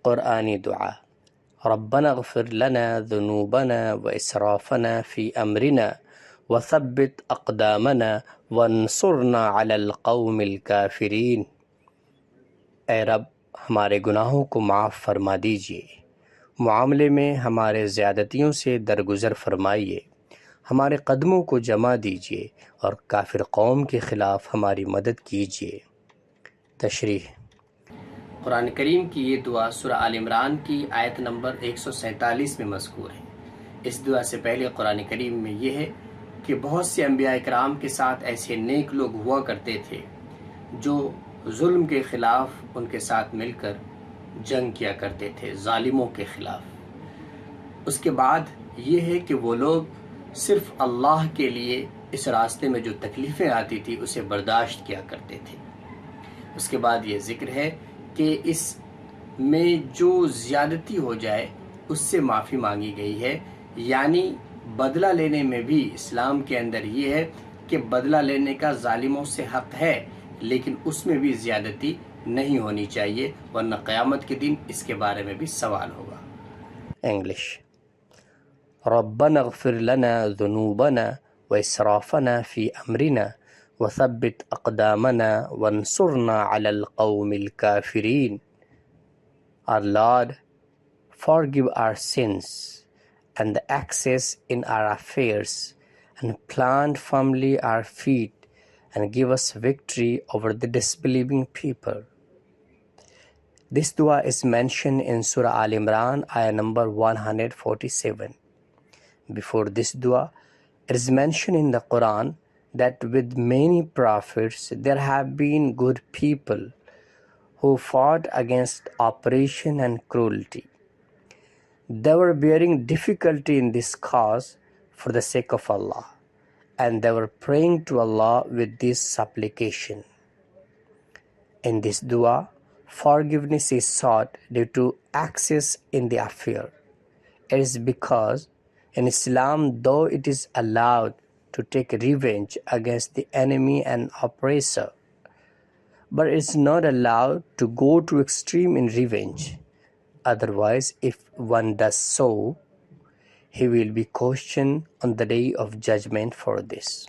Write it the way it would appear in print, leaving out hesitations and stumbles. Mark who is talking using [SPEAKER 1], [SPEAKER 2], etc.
[SPEAKER 1] قرآنی دعا. ربنا اغفر لنا ذنوبنا واسرافنا في امرنا وثبت اقدامنا وانصرنا على القوم الكافرین. اے رب ہمارے گناہوں کو معاف فرما دیجیے، معاملے میں ہمارے زیادتیوں سے درگزر فرمائیے، ہمارے قدموں کو جما دیجیے اور کافر قوم کے خلاف ہماری مدد کیجیے. تشریح. قرآن کریم کی یہ دعا سورہ آل عمران کی آیت نمبر 147 میں مذکور ہے. اس دعا سے پہلے قرآن کریم میں یہ ہے کہ بہت سے انبیاء کرام کے ساتھ ایسے نیک لوگ ہوا کرتے تھے جو ظلم کے خلاف ان کے ساتھ مل کر جنگ کیا کرتے تھے، ظالموں کے خلاف. اس کے بعد یہ ہے کہ وہ لوگ صرف اللہ کے لیے اس راستے میں جو تکلیفیں آتی تھی اسے برداشت کیا کرتے تھے. اس کے بعد یہ ذکر ہے کہ اس میں جو زیادتی ہو جائے اس سے معافی مانگی گئی ہے، یعنی بدلہ لینے میں بھی اسلام کے اندر یہ ہے کہ بدلہ لینے کا ظالموں سے حق ہے، لیکن اس میں بھی زیادتی نہیں ہونی چاہیے، ورنہ قیامت کے دن اس کے بارے میں بھی سوال ہوگا. انگلش. ربنا اغفر لنا ذنوبنا واسرافنا في امرنا وثبت اقدامنا وانصرنا على القوم الكافرين. Our Lord, forgive our sins and the excess in our affairs, and plant firmly our feet and give us victory over the disbelieving people. This dua is mentioned in Surah Al Imran, ayah number 147. Before this dua, it is mentioned in the Quran that with many prophets there have been good people who fought against oppression and cruelty. They were bearing difficulty in this cause for the sake of Allah, and they were praying to Allah with this supplication. In this dua, forgiveness is sought due to excess in the affair. It is because in Islam, though it is allowed to take revenge against the enemy and oppressor, but it's not allowed to go to extreme in revenge. Otherwise, if one does so, he will be questioned on the day of judgment for this.